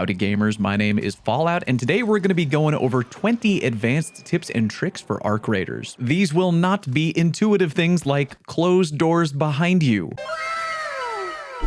Howdy gamers, my name is Fallout, and today we're going to be going over 20 advanced tips and tricks for arc raiders. These will not be intuitive things like closed doors behind you.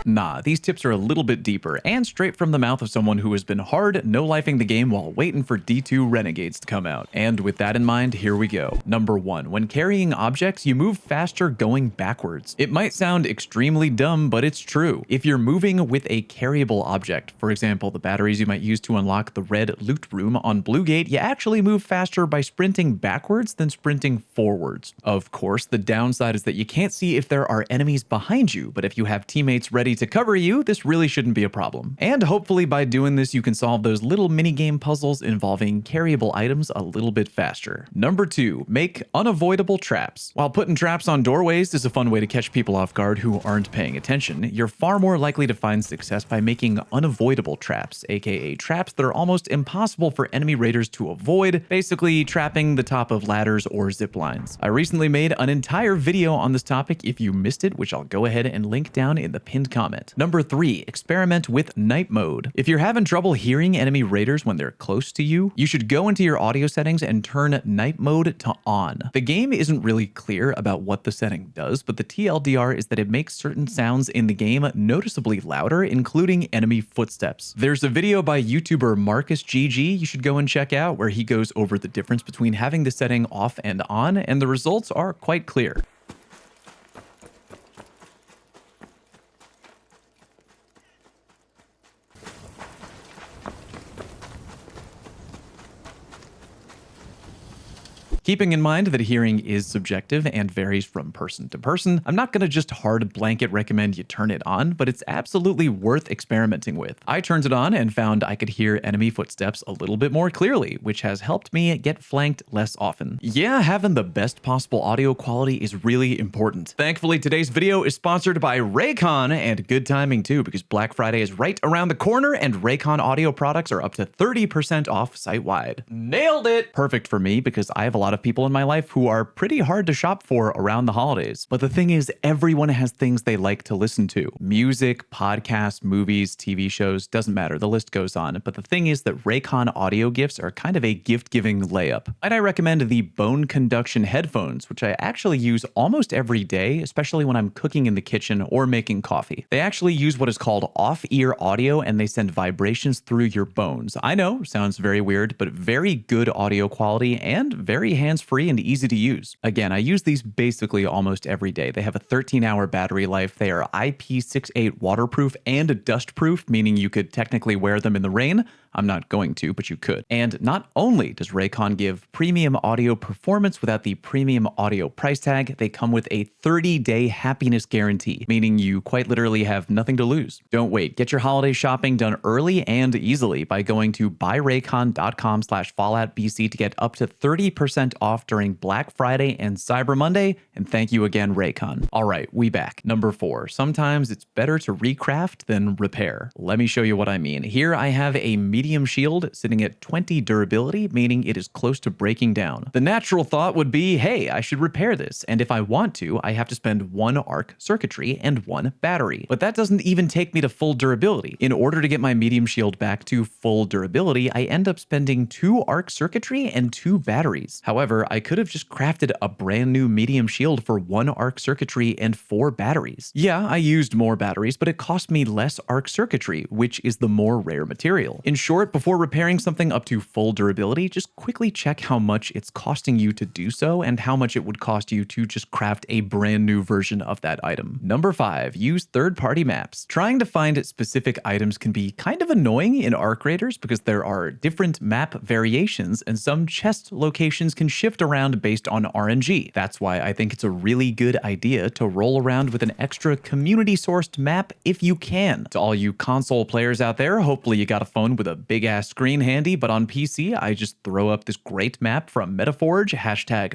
Nah, these tips are a little bit deeper and straight from the mouth of someone who has been hard no-lifing the game while waiting for D2 Renegades to come out. And with that in mind, here we go. Number 1. When carrying objects, you move faster going backwards. It might sound extremely dumb, but it's true. If you're moving with a carryable object, for example, the batteries you might use to unlock the red loot room on Blue Gate, you actually move faster by sprinting backwards than sprinting forwards. Of course, the downside is that you can't see if there are enemies behind you, but if you have teammates ready to cover you, this really shouldn't be a problem. And hopefully by doing this, you can solve those little minigame puzzles involving carryable items a little bit faster. Number 2, make unavoidable traps. While putting traps on doorways is a fun way to catch people off guard who aren't paying attention, you're far more likely to find success by making unavoidable traps, aka traps that are almost impossible for enemy raiders to avoid, basically trapping the top of ladders or zip lines. I recently made an entire video on this topic if you missed it, which I'll go ahead and link down in the pinned comment. Number 3, experiment with night mode. If you're having trouble hearing enemy raiders when they're close to you, you should go into your audio settings and turn night mode to on. The game isn't really clear about what the setting does, but the TLDR is that it makes certain sounds in the game noticeably louder, including enemy footsteps. There's a video by YouTuber Marcus GG you should go and check out where he goes over the difference between having the setting off and on, and the results are quite clear. Keeping in mind that hearing is subjective and varies from person to person, I'm not going to just hard blanket recommend you turn it on, but it's absolutely worth experimenting with. I turned it on and found I could hear enemy footsteps a little bit more clearly, which has helped me get flanked less often. Yeah, having the best possible audio quality is really important. Thankfully, today's video is sponsored by Raycon, and good timing too, because Black Friday is right around the corner and Raycon audio products are up to 30% off site-wide. Nailed it! Perfect for me because I have a lot of people in my life who are pretty hard to shop for around the holidays. But the thing is, everyone has things they like to listen to. Music, podcasts, movies, TV shows, doesn't matter, the list goes on. But the thing is that Raycon audio gifts are kind of a gift-giving layup. And I recommend the bone conduction headphones, which I actually use almost every day, especially when I'm cooking in the kitchen or making coffee. They actually use what is called off-ear audio, and they send vibrations through your bones. I know, sounds very weird, but very good audio quality and very hands-free and easy to use. Again, I use these basically almost every day. They have a 13-hour battery life. They are IP68 waterproof and dustproof, meaning you could technically wear them in the rain. I'm not going to, but you could. And not only does Raycon give premium audio performance without the premium audio price tag, they come with a 30-day happiness guarantee, meaning you quite literally have nothing to lose. Don't wait. Get your holiday shopping done early and easily by going to buyraycon.com/falloutbc to get up to 30% off during Black Friday and Cyber Monday. And thank you again, Raycon. All right, we back. Number 4, sometimes it's better to recraft than repair. Let me show you what I mean. Here I have a medium shield sitting at 20 durability, meaning it is close to breaking down. The natural thought would be, hey, I should repair this, and if I want to, I have to spend 1 arc circuitry and 1 battery. But that doesn't even take me to full durability. In order to get my medium shield back to full durability, I end up spending 2 arc circuitry and 2 batteries. However, I could have just crafted a brand new medium shield for 1 arc circuitry and 4 batteries. Yeah, I used more batteries, but it cost me less arc circuitry, which is the more rare material. In short, before repairing something up to full durability, just quickly check how much it's costing you to do so and how much it would cost you to just craft a brand new version of that item. Number 5, use third-party maps. Trying to find specific items can be kind of annoying in arc raiders because there are different map variations and some chest locations can shift around based on RNG. That's why I think it's a really good idea to roll around with an extra community-sourced map if you can. To all you console players out there, hopefully you got a phone with a big ass screen handy, but on PC, I just throw up this great map from Metaforge,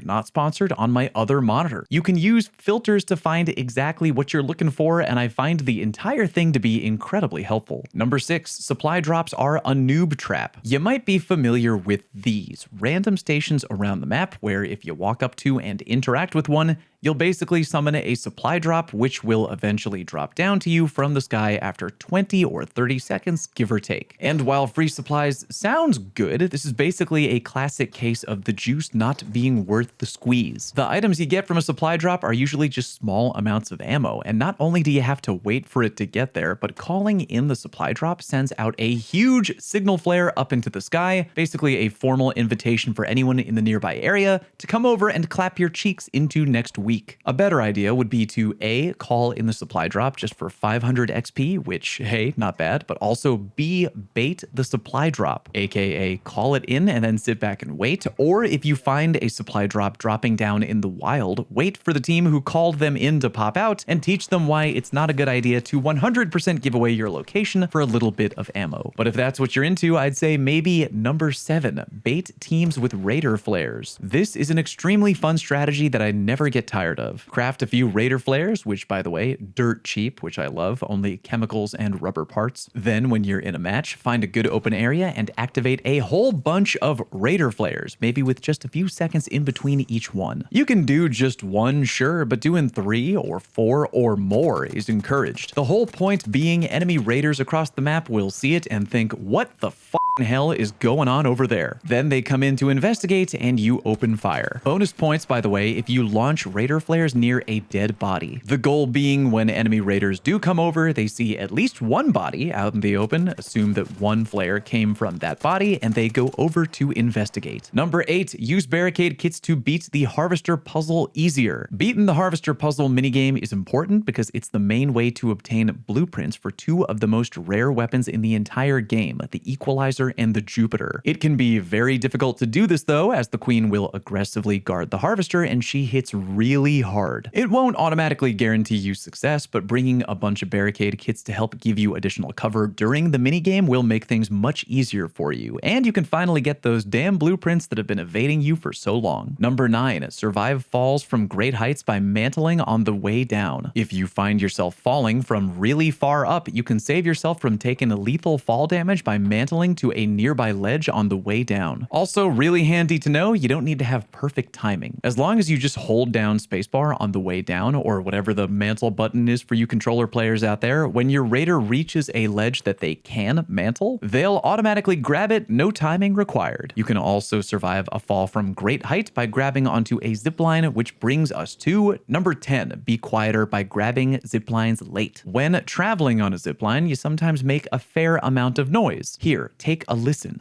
#not sponsored, on my other monitor. You can use filters to find exactly what you're looking for, and I find the entire thing to be incredibly helpful. Number 6, supply drops are a noob trap. You might be familiar with these random stations around the map where if you walk up to and interact with one, You'll basically summon a supply drop, which will eventually drop down to you from the sky after 20 or 30 seconds, give or take. And while free supplies sounds good, this is basically a classic case of the juice not being worth the squeeze. The items you get from a supply drop are usually just small amounts of ammo, and not only do you have to wait for it to get there, but calling in the supply drop sends out a huge signal flare up into the sky, basically a formal invitation for anyone in the nearby area to come over and clap your cheeks into next week. A better idea would be to A, call in the supply drop just for 500 XP, which, hey, not bad, but also B, bait the supply drop, aka call it in and then sit back and wait, or if you find a supply drop dropping down in the wild, wait for the team who called them in to pop out and teach them why it's not a good idea to 100% give away your location for a little bit of ammo. But if that's what you're into, I'd say maybe number 7, bait teams with raider flares. This is an extremely fun strategy that I never get tired of. Craft a few raider flares, which by the way, dirt cheap, which I love, only chemicals and rubber parts. Then when you're in a match, find a good open area and activate a whole bunch of raider flares, maybe with just a few seconds in between each one. You can do just one, sure, but doing 3 or 4 or more is encouraged. The whole point being enemy raiders across the map will see it and think, what the hell is going on over there? Then they come in to investigate and you open fire. Bonus points, by the way, if you launch raider flares near a dead body. The goal being when enemy raiders do come over, they see at least one body out in the open, assume that one flare came from that body, and they go over to investigate. Number 8, use barricade kits to beat the harvester puzzle easier. Beating the harvester puzzle minigame is important because it's the main way to obtain blueprints for 2 of the most rare weapons in the entire game, the equalizer and the Jupiter. It can be very difficult to do this though, as the queen will aggressively guard the harvester and she hits really hard. It won't automatically guarantee you success, but bringing a bunch of barricade kits to help give you additional cover during the minigame will make things much easier for you, and you can finally get those damn blueprints that have been evading you for so long. Number 9, survive falls from great heights by mantling on the way down. If you find yourself falling from really far up, you can save yourself from taking lethal fall damage by mantling to a nearby ledge on the way down. Also, really handy to know, you don't need to have perfect timing. As long as you just hold down spacebar on the way down, or whatever the mantle button is for you controller players out there, when your raider reaches a ledge that they can mantle, they'll automatically grab it, no timing required. You can also survive a fall from great height by grabbing onto a zipline, which brings us to number 10, be quieter by grabbing ziplines late. When traveling on a zipline, you sometimes make a fair amount of noise. Here, take a listen.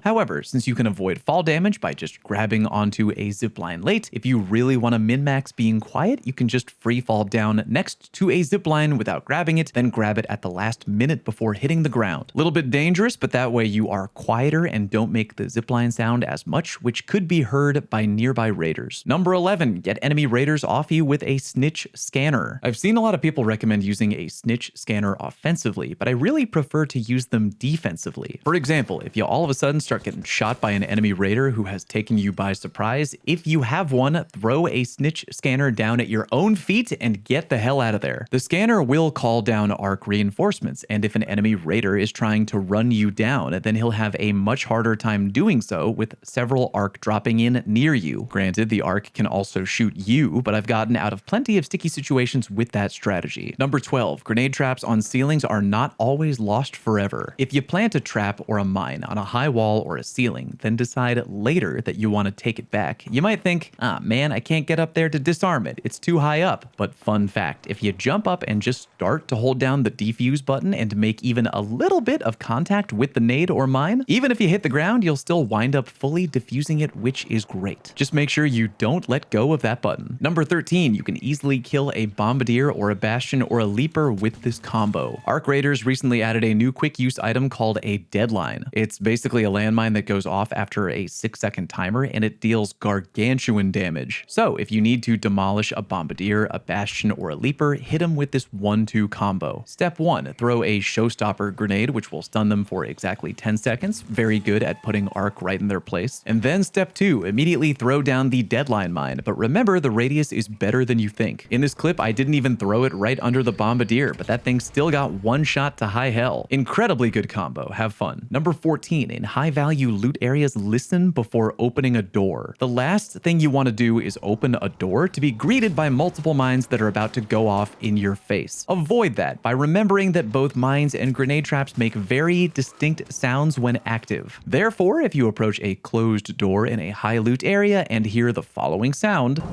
However, since you can avoid fall damage by just grabbing onto a zipline late, if you really want to min-max being quiet, you can just free fall down next to a zipline without grabbing it, then grab it at the last minute before hitting the ground. A little bit dangerous, but that way you are quieter and don't make the zipline sound as much, which could be heard by nearby raiders. Number 11, get enemy raiders off you with a snitch scanner. I've seen a lot of people recommend using a snitch scanner offensively, but I really prefer to use them defensively. For example, if you all of a sudden start getting shot by an enemy raider who has taken you by surprise, if you have one, throw a snitch scanner down at your own feet and get the hell out of there. The scanner will call down arc reinforcements, and if an enemy raider is trying to run you down, then he'll have a much harder time doing so with several arc dropping in near you. Granted, the arc can also shoot you, but I've gotten out of plenty of sticky situations with that strategy. Number 12, grenade traps on ceilings are not always lost forever. If you plant a trap or a mine on a high wall or a ceiling, then decide later that you want to take it back, you might think, ah man, I can't get up there to disarm it, it's too high up. But fun fact, if you jump up and just start to hold down the defuse button and make even a little bit of contact with the nade or mine, even if you hit the ground, you'll still wind up fully defusing it, which is great. Just make sure you don't let go of that button. Number 13, you can easily kill a bombardier or a bastion or a leaper with this combo. Arc Raiders recently added a new quick use item called a deadline. It's basically a landmine that goes off after a 6-second timer, and it deals gargantuan damage. So if you need to demolish a bombardier, a bastion, or a leaper, hit them with this 1-2 combo. Step 1, throw a showstopper grenade, which will stun them for exactly 10 seconds. Very good at putting arc right in their place. And then step 2, immediately throw down the deadline mine. But remember, the radius is better than you think. In this clip, I didn't even throw it right under the bombardier, but that thing still got one shot to high hell. Incredibly good combo. Have fun. Number 14, in high value loot areas, listen before opening a door. The last thing you want to do is open a door to be greeted by multiple mines that are about to go off in your face. Avoid that by remembering that both mines and grenade traps make very distinct sounds when active. Therefore, if you approach a closed door in a high loot area and hear the following sound,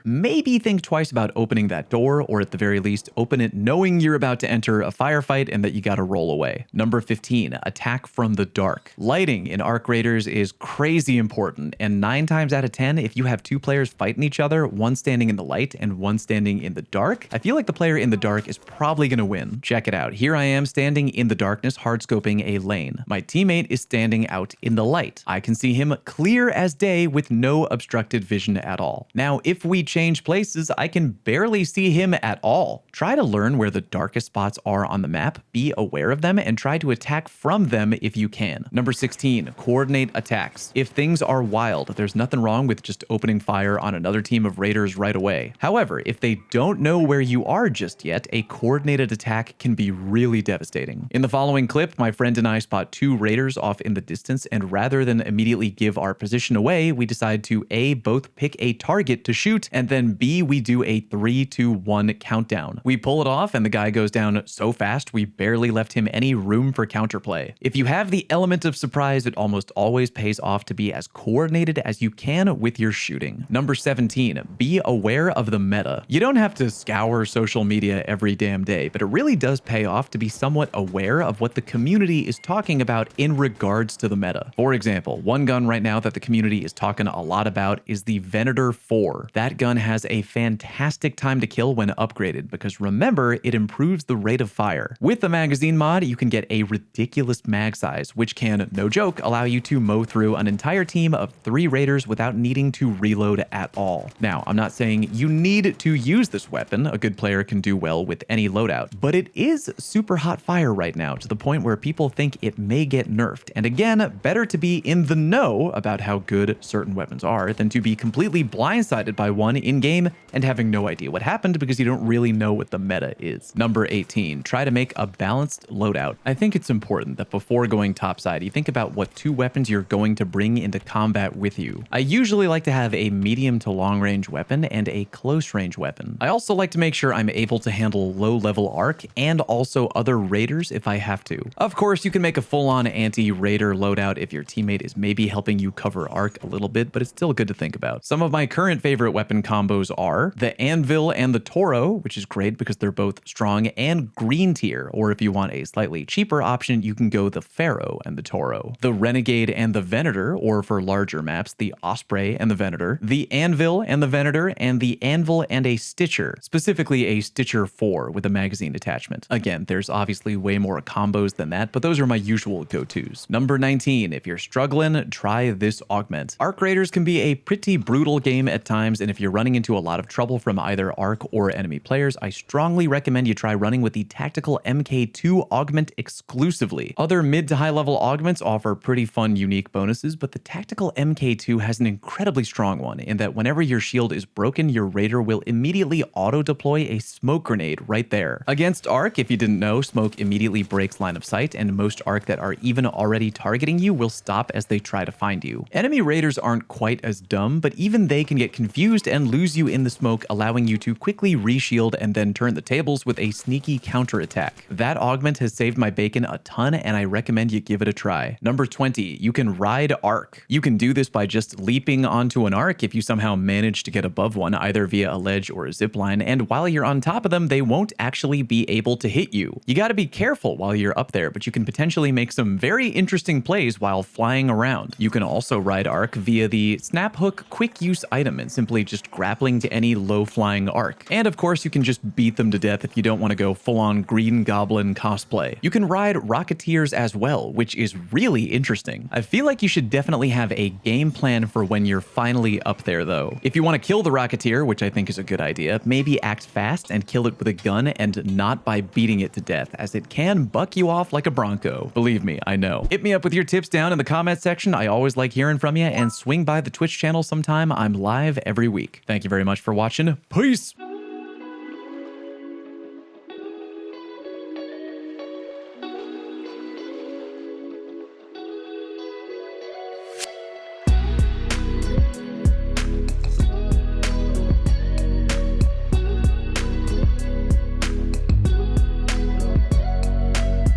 maybe think twice about opening that door, or at the very least, open it knowing you're about to enter a firefight and that you gotta roll away. Number 15, attack from the dark. Lighting in Arc Raiders is crazy important, and 9 times out of 10, if you have 2 players fighting each other, one standing in the light and one standing in the dark, I feel like the player in the dark is probably gonna win. Check it out. Here I am standing in the darkness, hardscoping a lane. My teammate is standing out in the light. I can see him clear as day with no obstructed vision at all. Now, if we change places, I can barely see him at all. Try to learn where the darkest spots are on the map, be aware of them, and try to attack from them if you can. Number 16, coordinate attacks. If things are wild, there's nothing wrong with just opening fire on another team of raiders right away. However, if they don't know where you are just yet, a coordinated attack can be really devastating. In the following clip, my friend and I spot 2 raiders off in the distance, and rather than immediately give our position away, we decide to A, both pick a target to shoot, and then B, we do a 3, 2, 1 countdown. We pull it off and the guy goes down so fast we barely left him any room for counterplay. If you have the element of surprise, it almost always pays off to be as coordinated as you can with your shooting. Number 17, be aware of the meta. You don't have to scour social media every damn day, but it really does pay off to be somewhat aware of what the community is talking about in regards to the meta. For example, one gun right now that the community is talking a lot about is the Venator 4. That gun has a fantastic time to kill when upgraded, because remember, it improves the rate of fire. With the magazine mod, you can get a ridiculous mag size, which can, no joke, allow you to mow through an entire team of 3 raiders without needing to reload at all. Now, I'm not saying you need to use this weapon. A good player can do well with any loadout, but it is super hot fire right now, to the point where people think it may get nerfed. And again, better to be in the know about how good certain weapons are than to be completely blindsided by one in-game and having no idea what happened because you don't really know what the meta is. Number 18, try to make a balanced loadout. I think it's important that before going topside, you think about what 2 weapons you're going to bring into combat with you. I usually like to have a medium to long range weapon and a close range weapon. I also like to make sure I'm able to handle low level arc and also other raiders if I have to. Of course, you can make a full-on anti-raider loadout if your teammate is maybe helping you cover arc a little bit, but it's still good to think about. Some of my current favorite weapon combos are the Anvil and the Toro, which is great because they're both strong and green tier, or if you want a slightly cheaper option, you can go the Pharaoh and the Toro. The Renegade and the Venator, or for larger maps, the Osprey and the Venator, the Anvil and the Venator, and the Anvil and a Stitcher, specifically a Stitcher 4 with a magazine attachment. Again, there's obviously way more combos than that, but those are my usual go-tos. Number 19, if you're struggling, try this augment. Arc Raiders can be a pretty brutal game at times, and if you're running into a lot of trouble from either Arc or enemy players, I strongly recommend you try running with the Tactical MK2 augment exclusively. Other mid to high level augments offer pretty fun, unique bonuses, but the Tactical MK2 has an incredibly strong one in that whenever your shield is broken, your raider will immediately auto-deploy a smoke grenade right there. Against Arc, if you didn't know, smoke immediately breaks line of sight, and most Arc that are even already targeting you will stop as they try to find you. Enemy raiders aren't quite as dumb, but even they can get confused and lose you in the smoke, allowing you to quickly reshield and then turn the tables with a sneaky counterattack. That augment has saved my bacon a ton, and I recommend you give it a try. Number 20, you can ride Arc. You can do this by just leaping onto an Arc if you somehow manage to get above one, either via a ledge or a zipline, and while you're on top of them, they won't actually be able to hit you. You gotta be careful while you're up there, but you can potentially make some very interesting plays while flying around. You can also ride Arc via the Snap Hook quick use item and simply just grappling to any low-flying Arc. And of course, you can just beat them to death if you don't want to go full-on Green Goblin cosplay. You can ride Rocketeers as well, which is really interesting. I feel like you should definitely have a game plan for when you're finally up there though. If you want to kill the Rocketeer, which I think is a good idea, maybe act fast and kill it with a gun and not by beating it to death, as it can buck you off like a Bronco. Believe me, I know. Hit me up with your tips down in the comment section. I always like hearing from you, and swing by the Twitch channel sometime. I'm live every week. Thank you very much for watching. Peace!